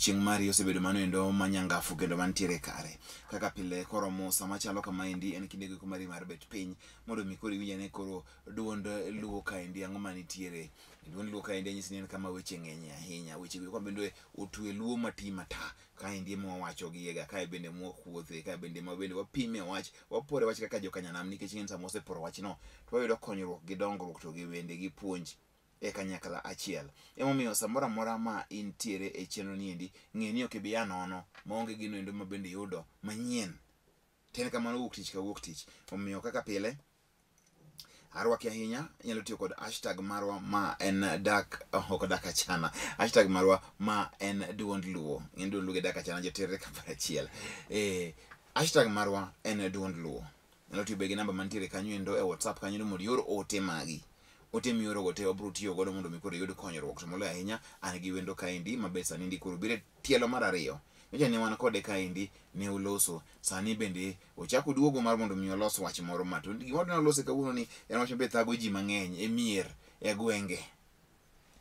odiochieng' mari osebedo mano endo manyangafu kendo mantiere kare. Kaka pile koro Musa machalo kamaendi en kinde go mari mar bet piny mondo mi koro iwinjane koro duond luo kaendi ang'o manitiere. Duond luo kaendi nyisi ni en kama weche ng'eny ahinya. Weche go bende otwe luo mati mata. Kaendi ema wawacho giega, kae bende mwakuothe, kae bende wapime wach, wapore wach kaka jokanyanam nikech ng'en sama oseporo wachno to wayudo konyruok gi dongruok to gi wende gi puonj e kanyakla achiel. Emomiyo samoro amora ma intiere e chenro niendi, ng'e ni ok ibiya nono maonge gino endo ma bende yudo manyien. Ten kamano wuok tich ka wuok tich. Omiyo kaka pile arwaki ahinya, nyalo tiyo kod hashtag marwa ma en dak ok dak achana. Hashtag marwa ma en duond luo. Ng'en duond luo gi dak achana joterre kamoro achiel. Hashtag marwa en duond luo. Nyalo tiyo be gi namba mantiere kanyo endo e WhatsApp kanyo endo mondo ior ote magi. Ote mioro gote wabro tiyo godo mondo mi koro yud konyruok. To moloyo ahinya an gi wendo kaendi ma be sani ndi koro bire tielo mar ariyo. Nyocha ne wan kode kaendi ne uloso, sani bende ochako duogo mar mondo mi olos wach moro ma to gima wadwa lose kawuono ni en wach be thago ji mang'eny e mier e gwenge.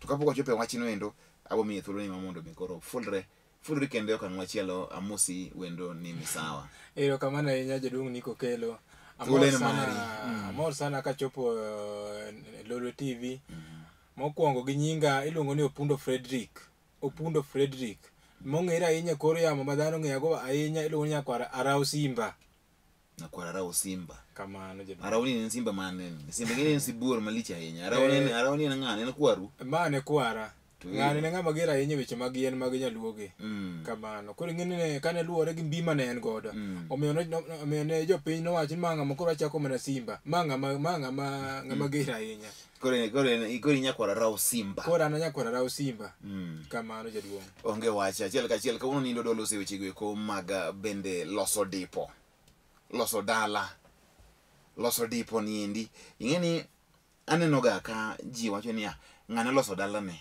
To kapok ochopo e wachno endo abo miye thuolo ni mondo mi koro fulre kendo okang' machielo amosi wendo ni misawa. Erokamano ahinya jaduong' Nico Kelo. Amor sana kachopo Lolo TV. Mokwongo gi nyinga iluongo ni Opundo Frederick. Mong'ere ahinya koro yamo ma dhano ng'eyago ahinya iluongo ni Nyakwar Arau Simba. Kamano jaduong'. Arau ni en simba mane? Simba ng'eni en sibuor malich ahinya. Arau ni en ng'ane? En kwaru? Mane kwara. Ng'ane ne ng'ama ger ahinya weche mag yien mag nyaluoge. Kamano. Koro ing'eni kane luwore gi mbima ne en godo. Omiyo ne jopiny nowacho ni ma ng'ama koro achako mana Simba. Ma ng'ama ger ahinya. Koro Nyakwar Arau Simba. Koro an Nyakwar Arau Simba. Kamano jaduong'. Onge wach achiel kachiel kawuono nindo dwa loso weche go eko mag bende loso dipo. Loso dala. Loso dipo niendi. Ing'eni aneno ga ka ji wacho ni ng'ane loso dala ne.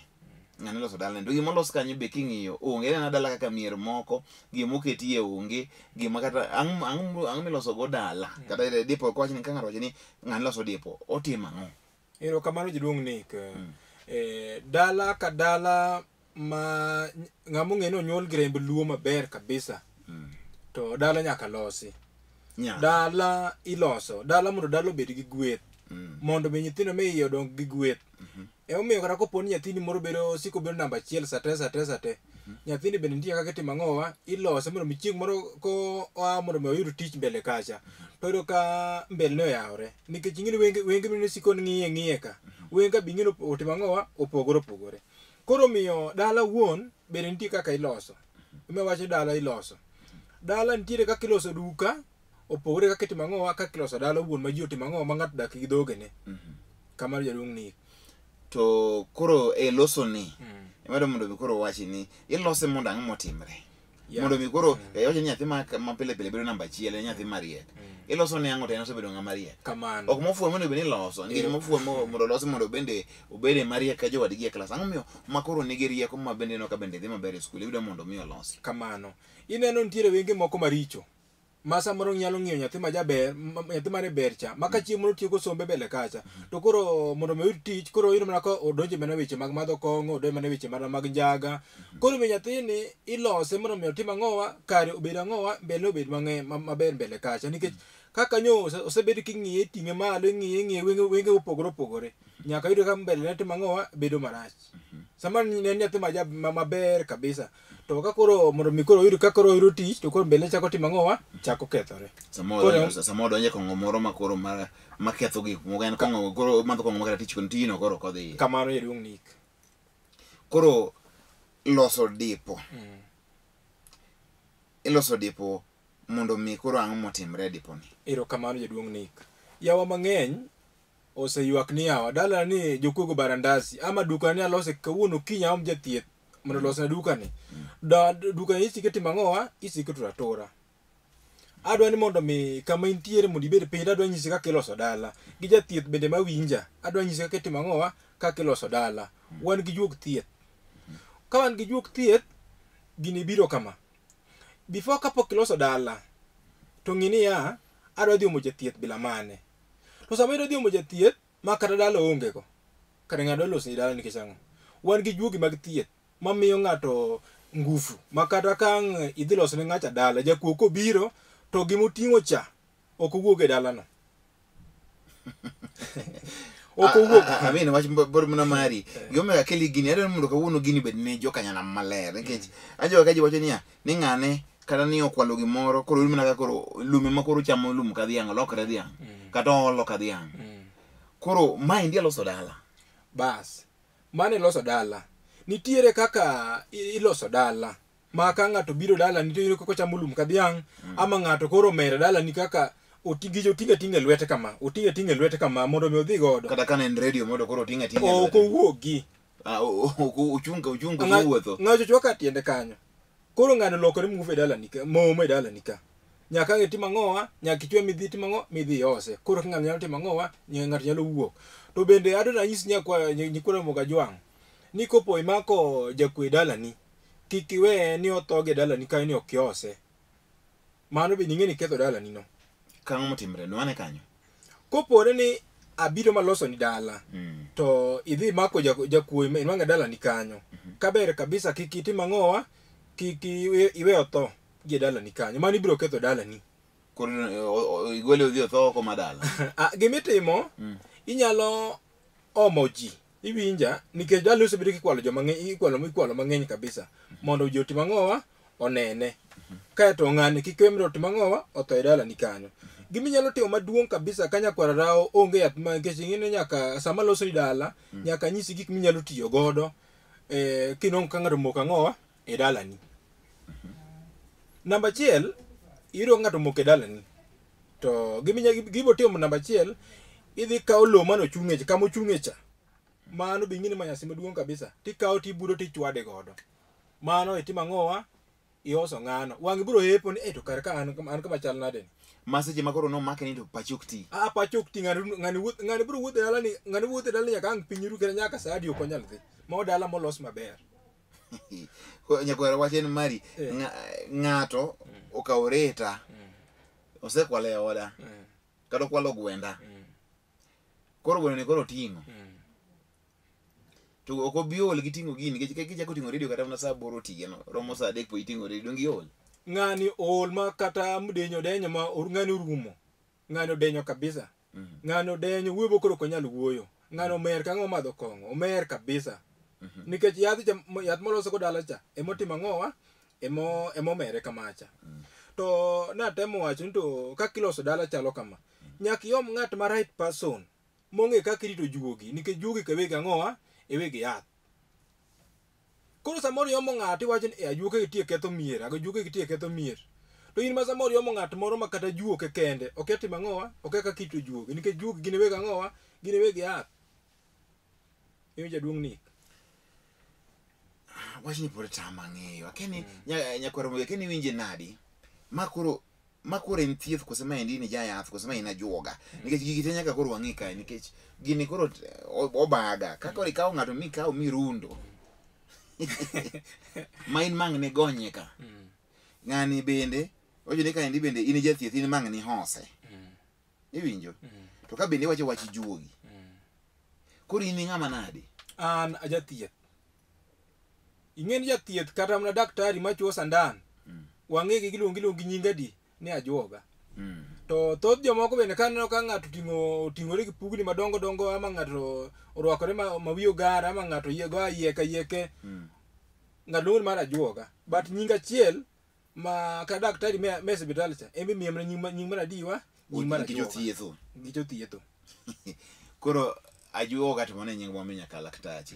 To gima olos kanyo be king'iyo onge na dala kaka mier moko, gima oketie onge, gima kata ang' miloso go dala. Kata dipo ko wachni ka ng'ato wacho ni ng'ane loso dipo, otimo ang'o? Erokamano jaduong' Nick. Dala ka dala ma ng'amo ng'e ni onyuol gi remb luo maber kabisa. To dala nyaka losi. Dala iloso. Dala mondo dala obed gi gweth. Mondo mi nyithindo me iye odong gi gweth. Omiyo kata koponi nyathini moro siko bedo namba achiel sate. Nyathini bende nitie kaka itimo ang'owa, ilose mondo mi chieng' moro ko mondo mi oyud tich mbele kacha. To iyudo ka mbele ne oyawore. Nikech ing'eni wenge mine siko ng'iye ka. Wenge ka bing'eni otimo ang'owa opogore. Koro miyo dala wuon bende nitie kaka iloso. Omiyo wacho dala iloso. Dala nitiere kaka iloso duka, opogore kaka itimo ang'owa kaka iloso dala wuon ma ji otimo ang'owa ma ng'ato dak gi dhogene. Kamano jaduong' Nick. To koro e loso ni emado mondo mi koro wachi ni ilose mondo ang'o motimre. Mondo mi koro wacho ni nyathi ma pile bedo namba achiel en nyathi mariek. Iloso ni ang'o to en osebedo ng'ama riek. Kamano. Ok mofuwe mondo bende iloso. Nikech mofuwe mondo losi mondo bende obede mariek ka jowadgi e klas. Ang'o miyo ma koro nigi rieko ma bende no ka bende dhi maber e skul iyudo mondo mi olosi. Kamano. Ineno nitiere wenge moko maricho. Ma samoro nyalo ng'iyo nyathi ma jaber, nyathi mane ber cha, ma ka chieng' moro tieko sombe mbele kacha. To koro mondo oyud tich, koro oyudo mana ka odonjo mana weche mag madho kong'o, odonjo mana weche mana mag njaga. Koro mi nyathini ilose mondo mi otim ang'owa, kare obed ang'owa, mbele obed maber mbele kacha. Nikech kaka nyo osebed king'iye ting'e malo, ing'iye wenge opogore. Nyaka yudo ka mbele ne tim ang'owa bedo marach. Sama ne nyathi maber kabisa. To ka koro mondo mi koro oyud ka koro oyudo tich to koro mbele chako timo ang'owa chako kethore. Samoro donje kong'o moro ma koro ma ketho gik moko en kong'o koro madho kong'o makata tich kon tino koro kodhi. Kamano jaduong' Nick. Koro loso dipo. Iloso dipo mondo mi koro ang'o motimre dipo ni. Erokamano jaduong' Nick. Yawa mang'eny oseyuak ni yawa dala ni jokuogo barandasi ama duka ni alose kawuono kinya am jathieth mondo losna duka ni. Duka ni isike timo ang'owa, isike to atora. Adwa ni mondo mi kama intiere mondo ibed piny, adwa nyisi kaka iloso dala. Gi jathieth bende mawinja, adwa nyisi kaka itimo ang'owa, kaka iloso dala. Wan gi juog thieth. Ka wan gi juog thieth, gini biro kama. Before kapok iloso dala, to ng'ini ya, adwa dhi omo jathieth bila mane. To sama idwa dhi omo jathieth, ma kata dala onge ko. Kata ng'ado loso ni dala nikech ang'o. Wan gi juogi mag thieth. Mamiyo ng'ato ngufu makata kang idhi loso ne ng'acha dala jakuo kobiro to gimoting'o cha ok owuok e dalano ok owuok amina wach bor mana mari gimega keli gini adwa mondo kawuono gini bed ne jokanyana maler nikech ajoga ka ji wacho niya ni ng'ane kata ni okwalo gimoro koro in mana ka koro lume ma koro chamo lum ka dhiang' lokre dhiang' kata olo ka dhiang' koro maendi aloso dala bas mane loso dala nitiere kaka iloso dala ma ka ng'ato biro dala nitiere kaka chamo lum ka dhiang' ama ng'ato koro mere dala ni kaka oting'e tinge lwete kama oting'e lwete kama mondo mi odhi godo kata kana en radio mondo koro oting'e ok owuogi ochunga wuotho ng'ato chwaka tiende kanyo koro ng'ano lokore move e dala nika momo e dala nika nyaka ng'e timo ang'owa nyaka ichwe midhi timo ang'o midhi ose koro ka ng'ano nyalo timo ang'owa ng'ato nyalo wuok to bende adwa nanyis nyikwara moga jwang' ni kopo imako jakwe dala ni kik iwe ni othoge dala ni ka ni ok iose mano be ing'e ni ketho dala ni no kang'o motimre nwane kanyo kopore ni abiro maloso ni dala to idhi mako jakwe inwang'e dala ni kanyo kaber kabisa kik itim ang'owa kik iwe otho gi dala ni kanyo mano ibiro ketho dala ni koro igole odhi otho oko madala gimitimo inyalo omo ji iwinja nikech dala osebedo kikwalo joma ng'eny ikwalo mang'eny kabisa mondo ji otim ang'owa onene kaeto ng'ani kik wemre otim ang'owa otho e dala ni kanyo giminyalo timo maduong' kabisa ka nyakwara rao onge yath ma nikech ing'e nyaka sama loso ni dala nyaka nyisi gik minyalo tiyo godo kinong ka ng'ato moko ang'owa e dala ni namba achiel iyudo ng'ato moko e dala ni to gibo timo namba achiel idhi kawo lowo mano chung'e kama ochung'e cha mano be ing'e manyasi maduong' kabisa tikawo tibudo tichwade godo mano itimo ang'owa ioso ng'ano wang'i biro hepo ni to kare ka an kama chal nade ni maseche ma koro nomake ni to pachi ok ti pachi ok ti ng'ani biro wuotho e dala ni ng'ani wuotho e dala ni nyaka ang' piny ru kendo nyaka sa adi ok onyal dhi ma dala molos maber nyakwara wacho ni mari ng'ato okawo reta osekwalo e oda kata okwalo gwenda koro gweno ni koro oting'o to ok obi ol gi ting'o gini nikech kichako ting'o redio kata mana sa 8 otieno romo sa 3 po iting'o redio dongi ol ng'ani ol ma kata mdenyo denyo ma ng'ani orumo ng'ani odenyo kabisa ng'ani odenyo wuoyo koro ok onyal wuoyo ng'ani omer ka ng'o madho kong'o omer kabisa nikech yath moloso go dala cha emotimo ang'owa emomere kamacha to natemo wacho ni to kaka iloso dala chalo kama nyaka iom ng'at ma right person mong'e kaka irito juogi nikech juogi ka wegi ang'owa e wegi yath koro samoro iomo ng'at iwacho ni ajuoke gitie ketho mier ajuoke gitie ketho mier to in ma samoro iomo ng'at moro ma kata juoke kende ok etimo ang'owa ok kaka irito juogi nikech juogi gin e wegi ang'owa gin e wegi yath iyo jaduong' ni wach ni pod tama ng'eyo akeni nyakwara moga keni winje nadi makoro en thieth kose ma endi ni jayath kose ma en ajuoga nikech gigi te nyaka koro wang'i kae nikech gini koro obaga kaka koro ikawo ng'ato mikawo mirundo ma in mang' ni gonye ka ng'ani bende wacho ni kaendi bende in jathieth in mang' ni hose iwinjo to ka bende wacho wach juogi koro in ng'ama nade an ajathieth ing'eni jathieth kata mana daktari machuo sandan wang'e gi giluongi nyinga di ni ajuoga to thoth jomoko bende kaneno ka ng'ato oting'ore gi pugni madongo dongo ama ng'ato orwakore ma wiyo gara ama ng'ato go yieke ng'ato luongo ni mar ajuoga but nying achiel ma ka daktari me hospital cha embe miye mana nying mar adiwa nying mar ajuoga gichothietho koro ajuoga to mana nying mwami nyaka laktachi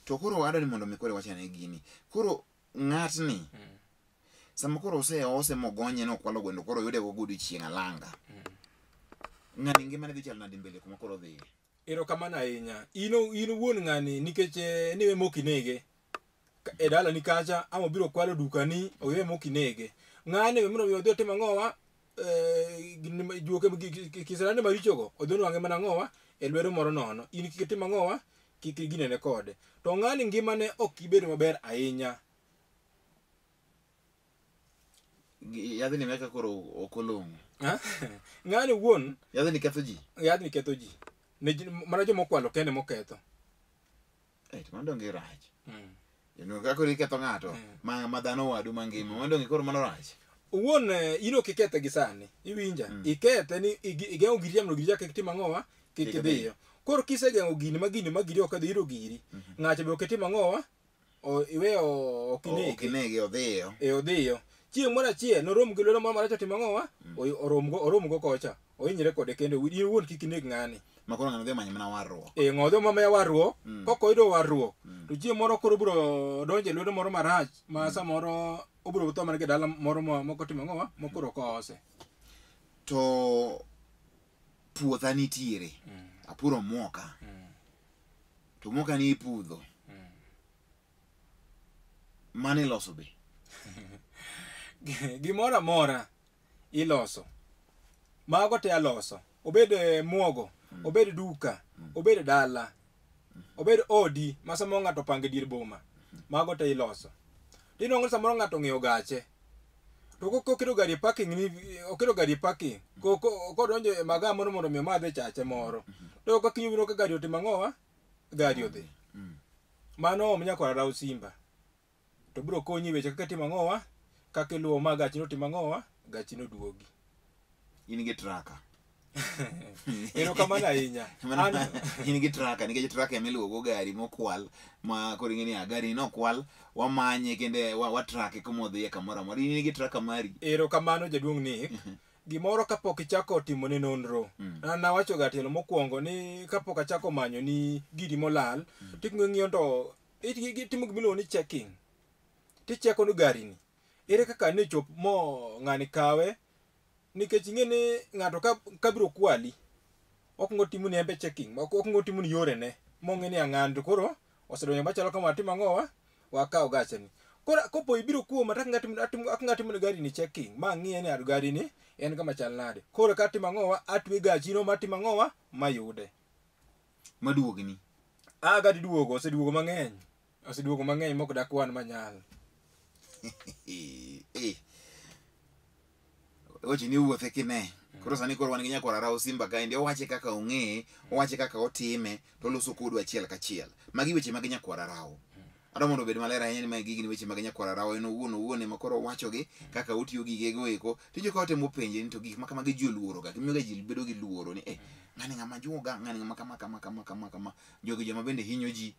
to koro wadwa ni mondo mikore wachane gini koro ng'atni sama koro ose mogonye no kwalo gwendo koro yude go gudu chieng' alanga ng'ani ngimane dhi chal nadi mbele kuma koro dhi erokamano ahinya in wuon ng'ani nikech niwe mokinege e dala ni kacha ama biro kwalo dukani owe mokinege ng'ani we mino odhi otim ang'owa juoke kisirani marichogo odhi onwang'e mana ang'owa e lwedo moro nono in kik itim ang'owa kik iginene kode to ng'ani ngimane ok ibedo maber ahinya yadhni meka koro okolong'o ng'ani wuon yadhni ketho ji mana jomokwalo kende moketho to mano donge rach Jeno kako riketho ng'ato ma dhano wadu mangima mondo ngikoro mano rach. Uwon ino kikethe gi sani iwinja ikethe ni igeng'o giri jamno giri jake timo ang'owa kik idhiyo. Koro kisegeng'o gini magiri ok adhiro giri ng'acho be ok timo ang'owa iweyo okinege odhiyo odhiyo chieng' moro achiel norom gi lwedo moro maracho timo ang'owa orom go kocha ohinyre kode kendo in wuon kik ineg ng'ani makoro ng'ano dhi manyo mana warruok ng'odho mamaya warruok kokoyudo warruok to chieng' moro koro biro donje lwedo moro marach ma samoro obiro tho mana gi dala moro moko timo ang'owa mokoro kose. To puotha nitiere apuro muoka to muoka ni ipudho mane iloso be gimoro amora iloso mago te aloso obed muogo obed duka obed dala obed odi ma samoro ng'ato pange dier boma mago te iloso. Tinongo samoro ng'ato ng'iewo gache to kokiro gari e parking ni okiro gari e parking kodonjo e magaa moro mondo mi omadhe chache moro to kakinyo biro ka gari otimo ang'owa gari odhi mano om nyakora raw simba to biro konyi weche kaka timo ang'owa kaka iluwo ma gachi no timo ang'owa gachi no duogi. In gi traka Erokamano ahinya. In gi traka nikech traka emiluwo go gari mokwal ma koro ing'e ni gari no kwal wamanye kende watrake kumodhiye kamoro amora. In gi traka mari. Erokamano jaduong' ni gimoro kapok ichako timo ne nonro nawacho ga tielo mokwongo ni kapok achako manyo ni giri molal tikng'iyo to itimo gimiluongo ni checking ticheko ni gari ni ere kaka ne chop mo ng'ani kawe nikech ing'e ni ng'ato ka biro kwali ok ngotimo ni embe checking ok ngotimo ni yore ne mong'e ni ang'an to koro osedonjo machalo kama timo ang'owa wakaw gacheni koro kopo ibiro kuoma tak ng'atimo ni gari ni checking ma ng'iye ni gari ni en kama chal nade koro ka timo ang'owa atwe gachi no matimo ang'owa mayude maduogni gadi duogo oseduogo mang'eny mok dakwan manyal. Oche ni wuothe kine koro sani koro wan gi nyakwara raw simba kaendi owache kaka ong'eye owache kaka otime to loso kodu achiel kachiel magi weche mag nyakwara raw adwa mondo obed maler ahinya ni magi gin weche mag nyakwara raw en owuon ema koro owachogi kaka otiyo gigego eko tije ka otemo penje ni to gik ma kamagi ji oluoroga gimiyoga ji bedo gi luoro ni ng'ani ng'ama juoga ng'ani ng'ama kama jogi joma bende hinyo ji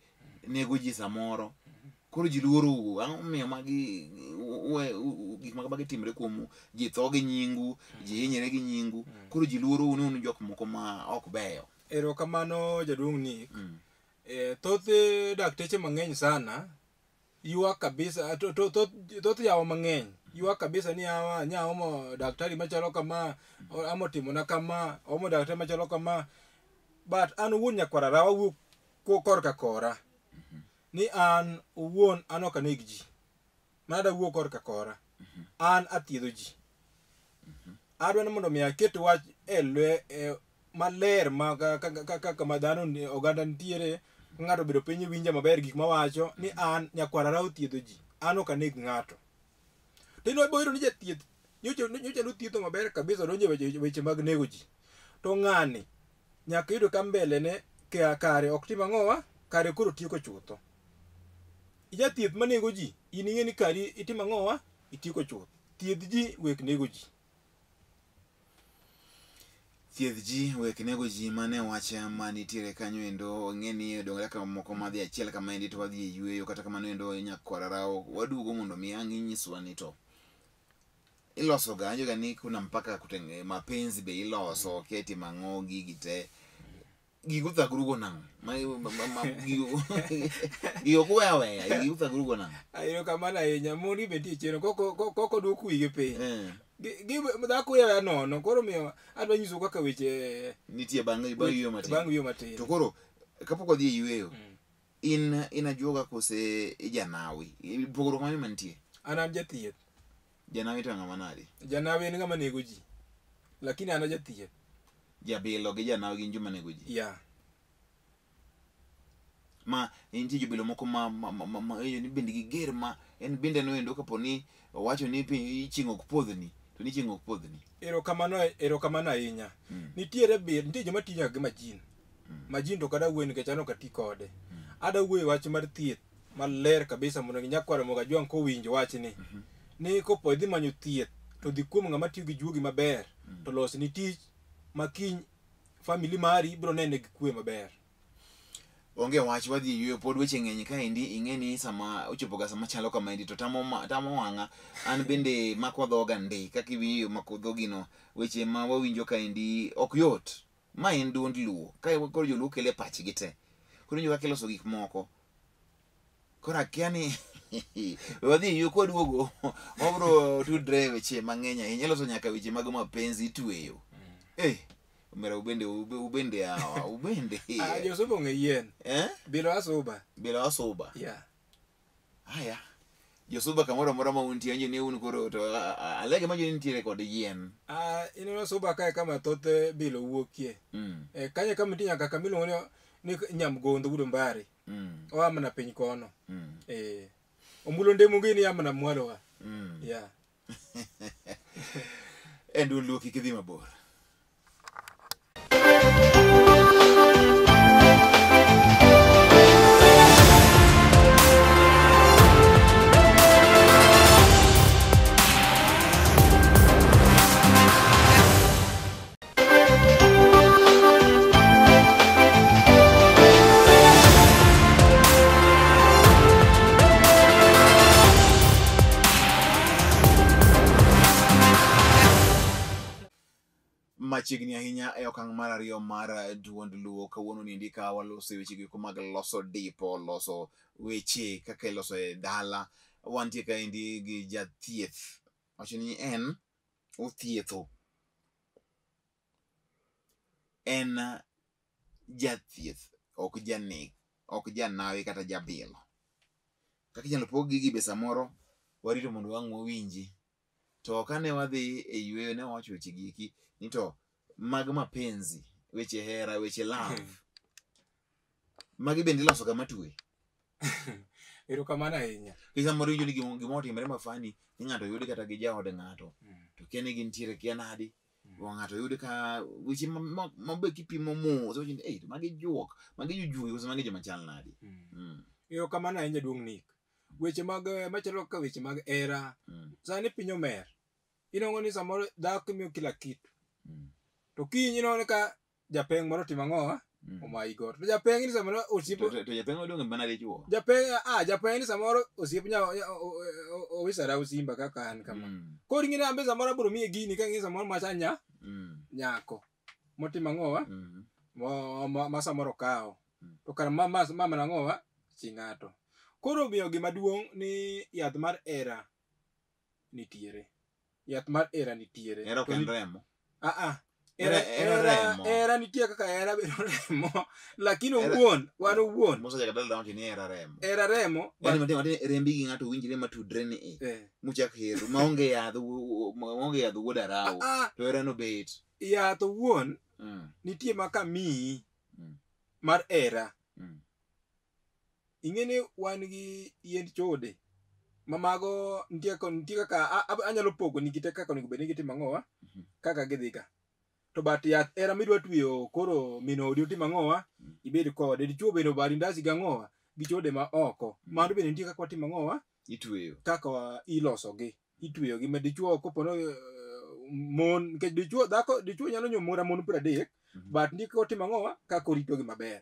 nego ji samoro koro ji luoro ang'o miyo magi gik mag timre kuom ji tho gi nyingu ji hinyre gi nyingu koro ji luoro unu jok moko ma ok beyo. Erokamano jaduong' ni thoth dakteche mang'eny sana ywak kabisa thoth yawa mang'eny ywak kabisa ni nyaomo daktari machalo kama amo timona kama omo daktari machalo kama but an owuon nyakwara raw awuok korka kora ni an owuon an ok aneg ji nada wuok korka kora an athiedho ji adwa ni mondo mi aket wach maler kaka ma dhano oganda nitiere ng'ato bedo piny winja maber gik mawacho ni an nyakwara raw thiedho ji an ok aneg ng'ato tino boyro ni jathieth nyocha nothiedho maber kabisa donje weche mag nego ji to ng'ani nyaka yudo ka mbele ne kare ok tim ang'owa kare koro tieko chutho ijathieth manego ji in ing'e ni kari itimo ang'owa itieko chuth thiedh ji wek nego ji thiedh ji wek nego ji mane wacha manitiere kanyo endo ng'e ni dongre ka moko madhi achiel kama endi to wadhi e yweyo kata kamano endo nyakwara raw waduogo mondo mi ang' inyiswa ni to iloso ga anjo ga ni kuna mpaka kutenge mapenzi be iloso keti mang'o gigi te gigo thagrugo nang gigo kuweya gigo thagrugo nang erokamano ahinya mondi betie cheno koko duok wige piny dhako ya nono koro miyo adwa nyiso kaka weche nitie bang' yweyo matin to koro kapok odhi e yweyo in ajuoga kose ijanawi pogruok mane mantie? An jathieth. Janawi to ng'ama nade? Janawi en ng'ama nego ji lakini an jathieth. Jabilo gi janawi gin joma nego ji? Yeah. Ma nitie jobilo moko ma ni bende giger ma en bende noendo kaponi owacho ni iching'o ok puodhni to ni iching'o ok puodhni. Erokamano ahinya. Nitie joma tiyo gi majin. Majin to kada wuoyo nikech an ok ati kode. Ada wuoyo wach mar thieth maler kabisa mondo nyakwaro moga juang ko winjo wachni ni kopo idhi manyo thieth to dhi kuom ng'ama tiyo gi juogi maber to los ni tich makiny family mari biro nene gi kwe maber. Onge wach wadhi yueyo pod weche ng'eny kaendi ing'eni sama ochopoga sama chalo kamaendi to tamo wang'a an bende mako dhoga ndi kaka iwinjo mako dhogino weche ma wawinjo kaendi ok yot. Ma en duond Luo ka koro joluo kele pachgi te koro injo kaka iloso gik moko koro akia ni wadhi yueyo kwaduogo wabro tudre weche mang'eny ahinya iloso nyaka weche mag mapenzi itweyo Mera ubende Josuba ong'e yien bilo asuba haya Josuba kamoro amora ma untie anje ni un koro to alege ma joni nitiere kod yien ino suba kae kama thoth bilo wuokie kanye kama nitie nyaka kamiluongo ni nyamgondo budo mbari oa mana piny kono ombulo ndemo gini ya mana mwalowa en duond Luo kik idhi mabor. Machiegni ahinya e okang' mar ariyo mar duond Luo kawuono niendi ka waloso weche gi mag loso dipo loso weche kaka iloso e dala wantie kaendi gi jathieth wacho ni en othietho en jathieth ok janek ok janawi kata jabilo kaka inyalo pog gigi be samoro warito mondo wang' wawinji to kane wadhi e yueyo ne wacho weche giki ni to mag mapenzi weche hera weche love magi bende iloso kama twe erokamano ahinya kisa moro winjo ni gima otimore mafani ni ng'ato yudi kata gi jaod ng'ato to kia ni gintiere kia nadi ng'ato yudi ka weche mabe kipimo mos magi juok magi jujugi kose magi joma chal nadi erokamano ahinya duong' Nick weche mag machalo ka weche mag hera sani piny omer inong'o ni samoro dhako imiyo kila kitu to kiny inone ka japeng' moro timo ang'owa omayi got to japeng' ni samoro osiep to japeng' odong' mana dichuo japeng' ni samoro osiep owisara usimba kaka an kama koro ing'eni ambe samoro abiro miye gini ka ing'eni samoro macha nyako motimo ang'owa ma samoro kawo to kar mama nang'owa chi ng'ato koro omiyo gima duong' ni yath mar hera nitiere hera ok en remo hera nitie kaka hera bedo remo lakini wan owuon mosa jaka dal ni hera remo rembi gi ng'ato winjre matudre ni muchak heru maonge yadh wuod arau to hera no bet yath owuon nitie maka miyi mar hera ing'eni wan gi yiend chode mamago nitie kaka anyalo pogo ni kite kaka onego bed ni gitimo ang'owa kaka gidhi ka to bat yath hera midwa tweyo koro mino odi otimo ang'owa ibed kode dichuo bende obari ndasi gi ang'owa gi chode ma oko mano bende nitie kaka watimo ang'owa itweyo kaka ilosogi itweyogi ma dichuo kopono mon nikech dichuo nyalo nyuomo mon 30 but nitie kaka watimo ang'owa kaka oritogi maber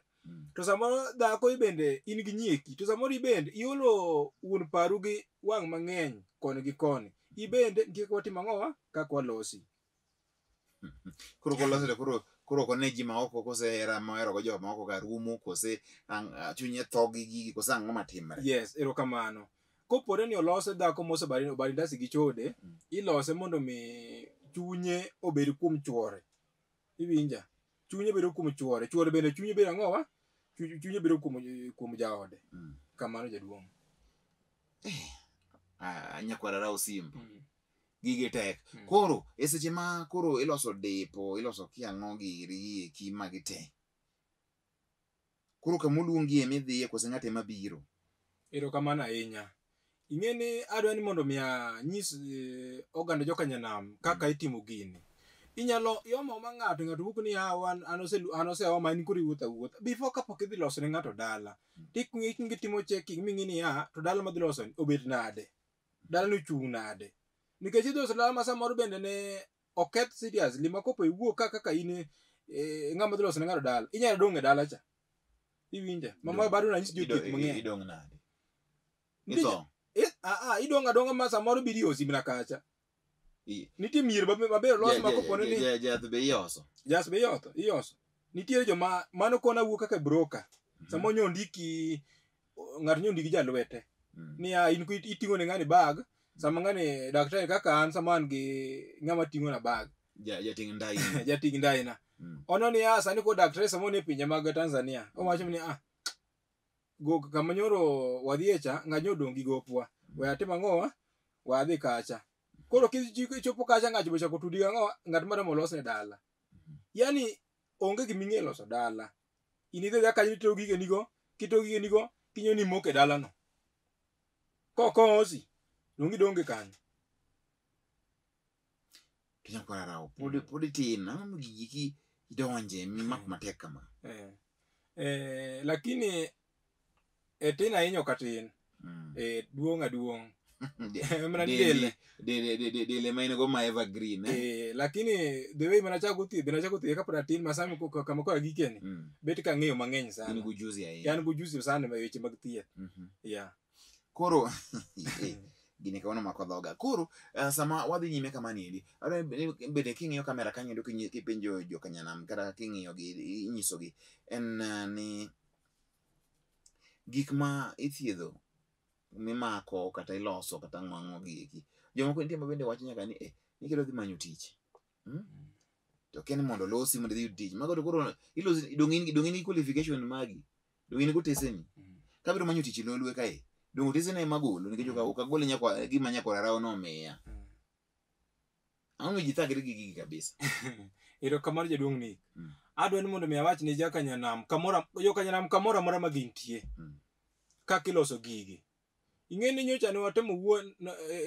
to samoro dhako bende in gi nyieki to samoro ibende iolo wuon paru gi wang' mang'eny koni gi koni ibende nitie kaka watimo ang'owa kaka walosi koro kolose to koro kone ji ma oko kose hera mohero go joma oko ka rumo kose chunye tho gi gigi kose ang'o matimre yes erokamano kopore ni olose dhako mosebari ndasi gi chode ilose mondo mi chunye obed kuom chuore iwinja chunye bedo kuom chuore bende chunye bedo ang'owa chunye bedo kuom jaode kamano jaduong' nyakwara rao simba gige tek koro e seche ma koro iloso dipo iloso kiang'o giri eki magi te koro kamoluongie midhiye kose ng'ate mabiro erokamano ahinya ing'eni adwa ni mondo mi anyis oganda joka nyanam kaka itimo gini inyalo yomo ma ng'ato wuok ni wan anose wa mani kuri wuotha before kapok idhi loso ne ng'ato dala tik ngi timo checking mingi ni to dala madhi loso obet nade dala no chung nade nikech idhi loso dala ma samoro bende ne oketh seriously ma kopo iwuok kaka in ng'ama dhi loso ne ng'ato dala inyalo dong' e dala cha iwinja mama bado na nyisi jotiek mang'eny idong' nade idong' adong'a ma samoro biri osimna kacha nitie mier maber los ma kopone ni jath be ioso ioso nitiere joma mano kona wuok kaka broker samo nyondiki ng'ato nyondiki jalwete ni in iting'o ne ng'ani bag sama ng'ani daktari kaka an sama an gi ng'ama ting'o na bag jating ndaina ono ni sani ko daktari samo ne pinje mag Tanzania owacho ni go kama nyoro wadhie cha ng'anyo dongi gopwa we atimo ang'owa wadhi kacha koro kichopo kacha ng'acho bocha kotudi ang'o ng'at madamo los ne dala yani onge giming'e loso dala inidhe ga kanyo to gige nigo kinyo ni moke dala no kosi lungi donge kanyo tinya kwarao podi tin na mugiki idonje mimak matek kama lakini tin ahinyo katin duong' mana dele maine go ma evergreen lakini the way manachako thieth kapod atin masami kama kora gikeni bet ka ng'eyo mang'eny sana in gujuzi sana weche mag thieth koro gini kaona makodhoga koro sama wadhi nyime kama niendi bende king'iyo kamera kanyo kipenjo jokanyanam kata king'iyo gi inyiso gi en ni gik ma ithiedho mimako kata iloso kata ng'ang'o gigi jomoko nitie mabende wacho nyaka ni nikelo dhi manyo tich to ken mondo losi mondo dhi tich mago to koro ilosi dong'ini qualification magi dong'ini goteseni kabiro manyo tich lolwe kae dongo teseni magolo nikech okagole nyakwa gima nyakwa rawo no meya ang'o ji thagre gi gigi kabisa ero kamar jaduong' ni adwa ni mondo mi awach ne jokanyanam kamora mora ma gintie kaka iloso gigi ing'eni nyocha ne watemo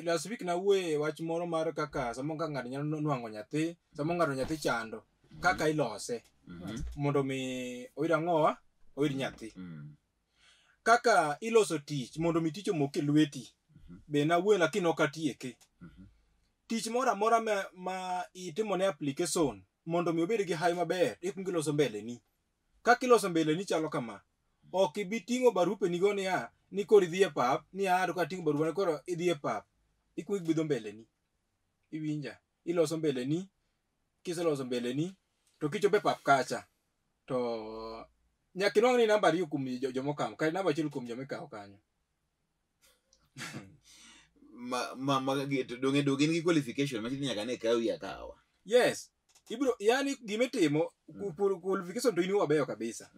last week na wuoye wach moro mar kaka samo ka ng'ato nyalo nwang'o nyathi samo ng'ato nyathi chando kaka ilose mondo mi oyud ang'owa oyud nyathi kaka iloso tich mondo mi tich omok e lweti be na wuoye lakini ok atieke tich moro amora ma itimo ne application mondo mi obed gi hayi maber ikwongo iloso mbeleni kaka iloso mbeleni chalo kama ok ibi ting'o barupe nigo ni koro idhi e pap ni to ka ting'o barupe koro idhi e pap ikwongo ibidho mbeleni iwinja iloso mbeleni kiseloso mbeleni to kichopo e pap kacha to nyaka inwang' ni namba ariyo kuom jomokamo kata namba achiel kuom jomikawo kanyo donge in gi qualification machini nyaka ne kawi akawa yes ibro yani gimitimo qualification to in wabeyo kabisa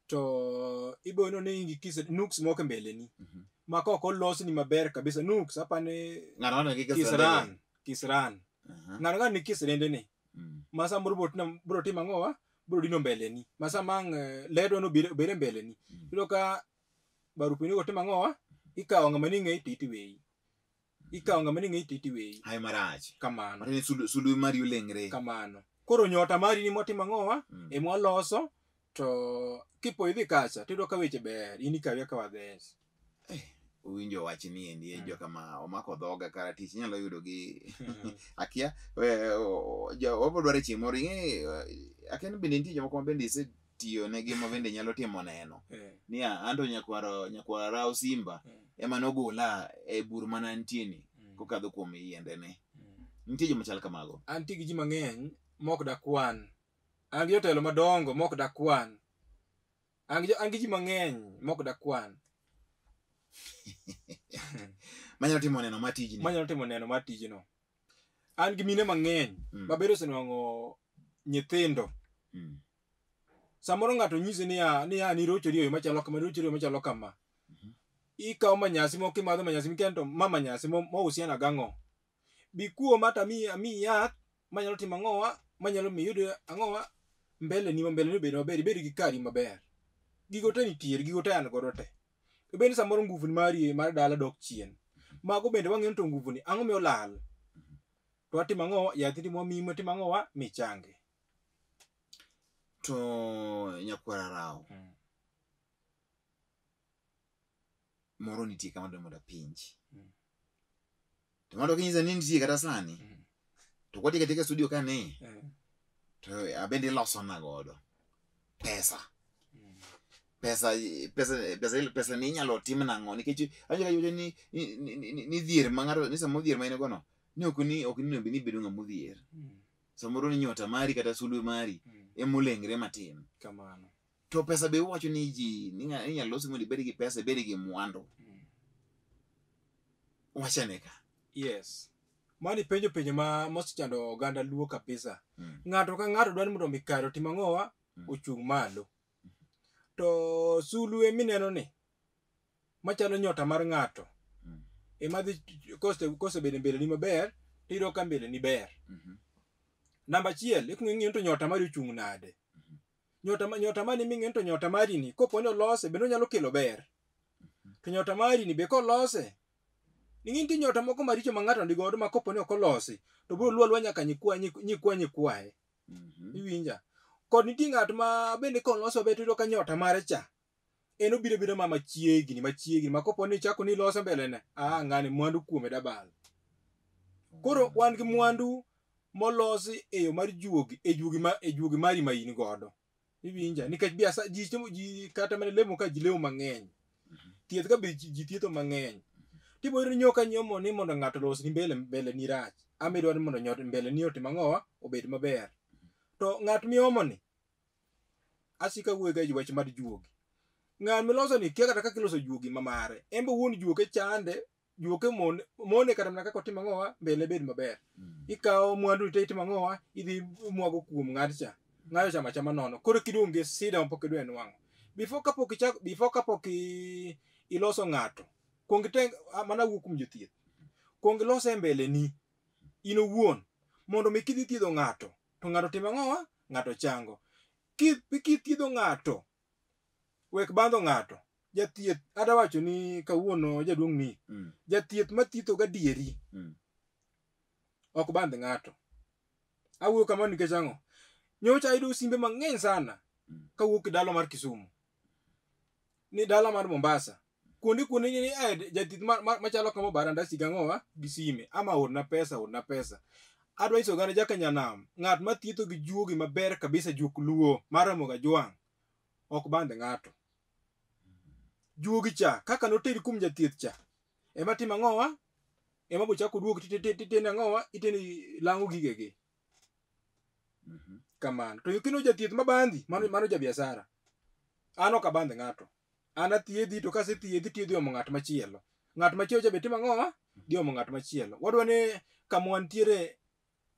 to ibono ne ingi nooks moko mbeleni maka ok olosni maber kabisa nooks apane kisran ng'ano ni kisrende ni masa bro timo ang'owa bro dino mbeleni masa mang ledo no bere mbeleni ilo ka barupe ni go timo ang'owa ikawo ng'ama ni ng'ei titi weyi hai marach kamano matene sulu mari ulengre kamano koro nyota mari ni motimo ang'owa emo loso to kipo idhi kacha tido ka weche ber ini kawe ka wadhes uwinjo wach ni endi jo kama omako dhoga kara tich nyalo yudo gi akia obo dware chimo ringe akia bende nitie jomoko bende isetiyo ne gima bende nyalo timo neno ni anto nyakwara raw simba ema nogola e bur mana ntieni kokadho kuom yiende ne nitie joma chal kamago anti gi ji mang'eny mok dakwan an gi jotelo madongo mok dakwan an gi ji mang'eny mok dakwan manyalo timo neno ma tijno an gi mine mang'eny mabedo osenwang'o nyithindo samoro ng'ato nyisi ni nirochori yo machalo kama ikawo manyasi moko imadho manyasi mikento manyasi mousiana gang'o bikuo mata mi yath manyalo timo ang'owa manyalo mi yud ang'owa mbeleni obed maber ibed gi kari maber gigo te nitiere gigo te an godo te bende samoro nguvuni mari mar dala dok chien mago bende wang'eyo to nguvuni ang'o mi olal to atimo ang'o, yath itimo mimo timo ang'o michange. To nyakwara rao moro nitie kama dwaro mondo pinch to mondo kinyisa ni nitie kata sani to kwati katika studio kane to abende loso na godo pesa ni nyalo tim nang'o nikech anjira yudo ni dhier mang'ato ni samo dhier maine gono ni ok ni bedo ng'ama dhier samoro ni nyota mari kata sulwe mari emolengre matin kamano. To pesa be wacho ni ji ni nyalo loso mondo ibed gi pesa, ibed gi mwandu wachane ka. Yes. Mani penjo ma mosechando oganda luo kabisa. Ng'ato ka ng'ato dwani mondo mikare otim ang'owa ochung' malo. To sulwe mineno ni machalo nyota mar ng'ato ema dhi kose bedo mbele ni maber tiro ka mbele ni ber. Namba achiel ikng'eyo to nyota mari ochung' nade. Nyota mari ming'eyo to nyota mari ni koponi olose bende onyalo kelo ber. To nyota mari ni be kolose ning'in ti nyota moko maricho ma ng'ato ndigodo ma koponi ok olosi to biro luwa nyaka nyikwaye. Iwinja. Kod nitie ng'at ma bende koloso be tiro ka nyota mare cha en obiro ma machiegni ma koponi chako ni loso mbele ne ng'ani mwandu kuome dabal. Koro wan gi mwandu molosi e yo mar juogi e juogi mari ma in godo. Iwinja. Nikech ji kata mana lemo ka ji lemo mang'eny. Thieth ka be ji thietho mang'eny. Tibo nyoka nyomo ni mondo ng'ato los ni mbele ni rach. Amidwa ni mondo nyot mbele ni otim ang'owa obed maber. To ng'at miomo ni asika wuoga ji wach mar juogi. Ng'at miloso ni kia kata kaka iloso juogi mamare. Embe wuon juoke chande, juoke mone kata mana kaka otim ang'owa mbele bed maber. Ikawo mwandu te itim ang'owa idhi mwago kuom ng'atcha. Ng'ayo chama nono. Koro kidonge sida mapok idwe nwang'o. Before kapok iloso ng'ato kuong iteng mana wuok kuom jothieth. Kuong ilose mbele ni in owuon mondo mi kidhi thiedho ng'ato to ng'ato tim ang'owa ng'ato chango. Kithiedho ng'ato wek bandho ng'ato jathieth adawacho ni kawuono jaduong' ni jathieth mathietho gadieri ok bandh ng'ato. Awuoyo kamano nikech ang'o? Nyocha ayudo simbe mang'eny sana kawuok dala mar Kisumu ni dala mar Mombasa. Kuonde ni jathieth machalo kama baranda siga ang'owa gi sime ama orna pesa. Adwa iso gane jaka nyanam ng'at mathietho gi juogi maber kabisa juok luo maramo ga jwang' ok bandhe ng'ato. Juogi cha kaka noteri kum jathieth cha ema tim ang'owa ema bochako duogo titene ang'owa itene lang'o gigegi. Kamano. To yukino jathieth mabandhi mano jabiasara. An ok abandhe ng'ato. An athiedhi to kasethiedhi tidhi omo ng'at machielo. Ng'at machielo cha be tim ang'owa dhi omo ng'at machielo. Wadwa ni kama wantiere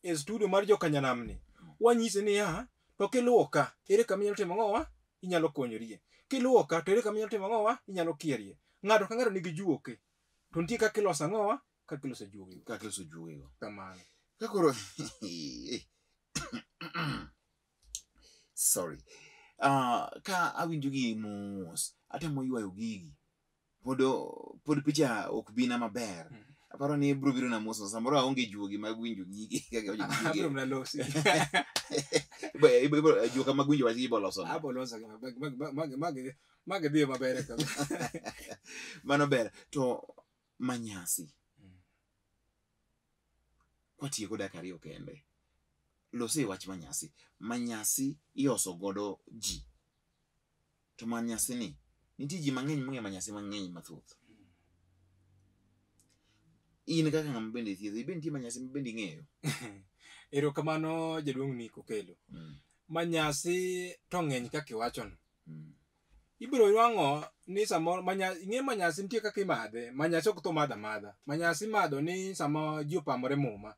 e studio mar joka nyanam ni wanyise ni to kiluwo ka ere kama inyalo timo ang'owa inyalo konyorie. Kiluwo ka to ere kama inyalo timo ang'owa inyalo kierie. Ng'ato ka ng'ato nigi juoke. To nitie kaka iloso ang'owa kaka iloso juogi. Kamano. Kakoro sorry. Ka awinjo gi mos atemo ywayo gigi. Pod picha ok bina maber. Aparo ni bro biro na mos samoro aonge juogi mag winjo gigi kaka winjo gigi. Abro na losi. Juoga mag winjo wach gi boloso. Aboloso mag dhi maber ka. Mano ber to manyasi. Kwatieko dakika ariyo kende. Losi wach manyasi. Manyasi ioso godo ji. To manyasi ni nitie ji mang'eny mong'e manyasi mang'eny mathoth. In kaka ng'ama bende thiedho ibe nitie manyasi bende ing'eyo. Erokamano jaduong' ni kokelo. Manyasi to ng'eny kaka iwachono. Ibiro nwang'o ni samoro ing'e manyasi nitie kaka imadhe. Manyasi ok to madha madha. Manyasi madho ni sama ji opamore muma.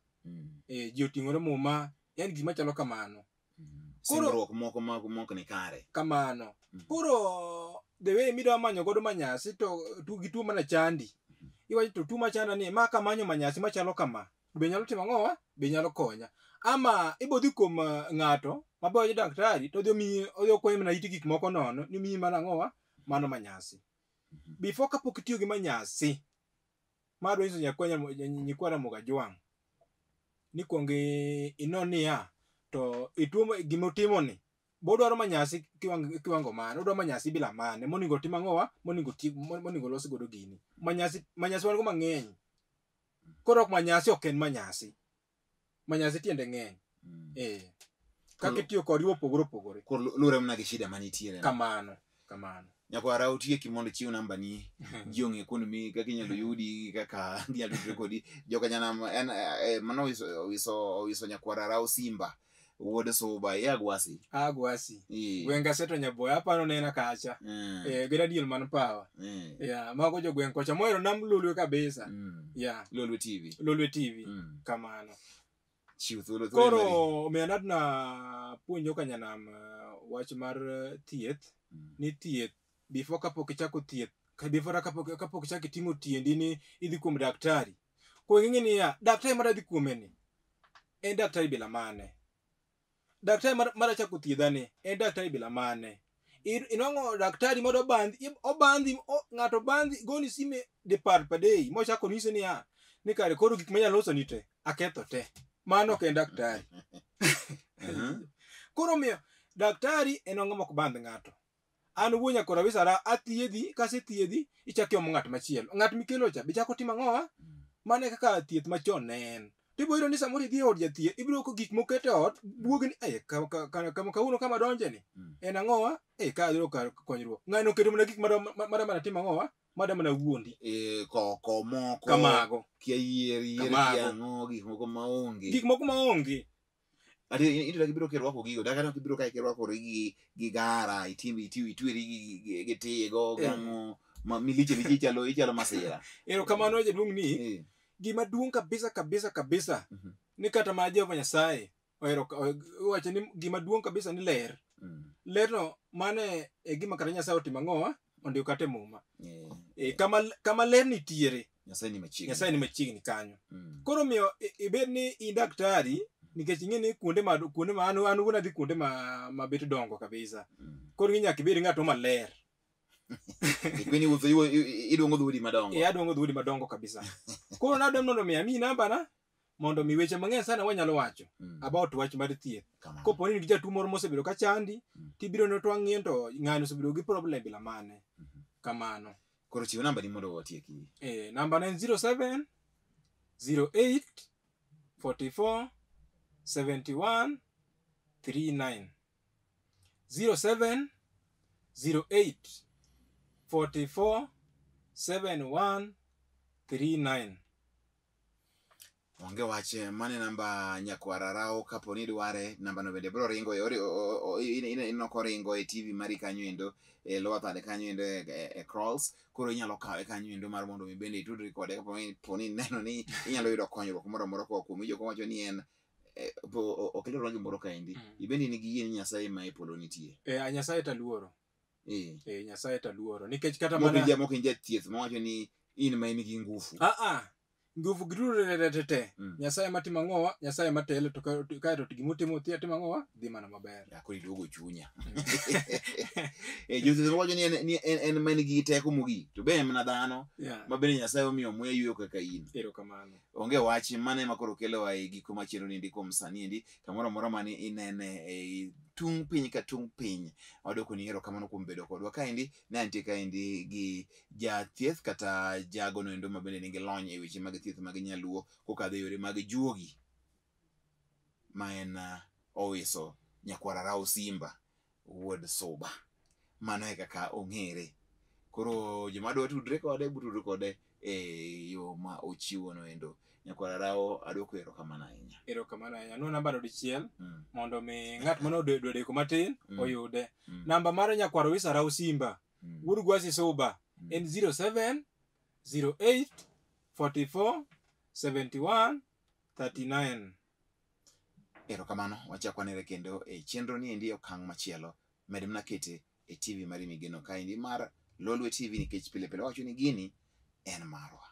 Ji oting'ore muma. En gima chalo kamano. Singruok moko ni kare. Kamano. Koro the way midwa manyo godo manyasi to gi tuo mana chandi. Iwacho to tuo machanda ni maka manyo manyasi machalo kama. Be nyalo timo ang'owa? Be nyalo konya. Ama ibodhi kuom ng'ato maboyo daktari to odhi okwayo mana iti gik moko nono ni miyi mana ang'owa? Mano manyasi. Before kapok itiyo gi manyasi madwa iso nyikwara moga jwang'. ni kuongi inoniya to ituo gimotimo ni bodwaro manyasi kiwango mane odwaro manyasi bila mane moningo tim ang'owa moningo los godo gini manyasi wan go mang'eny koro ok manyasi ok en manyasi tiende ng'eny kaka itiyo kodgi opogore koro lure mna gi shida manitiere kamano nyakwara utieki mondo chiw namba ni ji ong'e kuonde mi kaka inyalo yudi kaka inyalo tudre kodi jokanyanam en mano owiso nyakwara Rao Simba wuod Suba agwasi gweng' Gaseto Nyaboya aparo nena kacha gida diel man pawa mago jo gweng' kocha mohero nam Lolwe kabisa Lolwe TV kamano koro omiyo nadna puonjo kanyanam wach mar thieth ni thieth before kapok ichako thieth kapok ichako itimo tiendi ni idhi kuom daktari ko ing'e ni daktari mara dhi kuome ni en daktari bila mane daktari mara chako thiedhani en daktari bila mane inwang'o daktari modo obandhi ng'ato bandhi goni sime dipar padei mochako nyise ni kare koro gik manyalo loso ni te aketho te mano ok en daktari koro miyo daktari en ng'ama ok bandh ng'ato an wuonya kora wisara athiedhi kasethiedhi ichaki omo ng'at machielo ng'at mikelo cha bichako timo ang'owa mane kaka thieth machon ne en tibo iro ni samoro idhi od jathieth ibiro ko gik mokete ot buogni kawuono kama donje ni en ang'owa ka adhiro konyruok ng'ano keto mana gik mana timo ang'owa mada mana wuondi moko kamago kia yieri ang'o gik moko maonge ati into gibiro kerwako gigo dakano gibiro kai kerwako gi gara itweri gi tigo gang'o miliche ichalo masira kamano jaduong' ni gima duong' kabisa ni kata ma Jehova Nyasaye wacho ni gima duong' kabisa ni ler no mane gima kata Nyasaye otimo ang'owa ondio kate muma kama ler nitiere Nyasaye ni machiegni kanyo koro miyo ibed ni i daktari nikech ing'e ni kuonde ma an wuon adhi kuonde ma bet dongo kabisa koro nyaka ibed ng'ato maler kwani idwongo dhuodi madongo adwongo dhuodi madongo kabisa koro nadwaro mondo mi ami namba na mondo mi weche mang'eny sana wanyalo wacho about wach mar thieth kopo ni jatuo moro mosebedo ka chandi tibiro ne twang'ien to ng'ano osebedo gi problem bila mane kamano koro chiwo namba ni mondo watieki namba na en 07 08 44 71 39 07 08 44 71 39 onge wache mane namba nyakwara Rao kapo ni dware namba no bende bro ringo inoko ringo e TV mari kanyo endo lower third kanyo endo e crawls koro inyalo kawe kanyo endo mar mondo mi bende itudri kode kapo ni neno ni inyalo yudo konyruok moro amora kuom jok mawacho ni en okelo rangi moro kaendi ibendi ni gi yie ni Nyasaye ma epolo nitie Nyasaye taluoro Nyasaye taluoro nikech kata mana moko inja thieth mawacho ni in ma in gi ngufu nguvu gidurete Nyasaye matimo ang'owa Nyasaye matele to kaeto gimotimo timo ang'owa dhi mana maber koro iduogo chunya jothieth mawacho ni en ma nigi teko mogik to be en mana dhano ma bende Nyasaye omiyo muya yweyo kaka in erokamano onge wach mane ma koro kelowa e giko machielo ni ndiko msani endi kamoro amora mane inene e tung piny ka tung piny wadwoko ni erokamano kuom bedo kodwa kaendi ne antie kaendi gi jathieth kata jago no endo ma bende nigi lony e weche mag thieth mag nyaluo kokadho yore mag juogi ma en owiso nyakwara Rao Simba wuod Suba mano e kaka ong'ere koro joma dwa tudre kode butudre kode e yo ma ochiwo no endo nyakwara Rao adwoko erokamano ahinya no namba dichiel mondo mi ng'at mano deko matin oyude namba mar nyakwara wisa Rao Simba wuod Gwasi Suba en 07 08 44 71 39 erokamano wachakwanere kendo e chenro ni endi okang' machielo med mna kete e TV mari migeno kaendi mar Lolwe TV nikech pile pile wacho ni gini en marwa.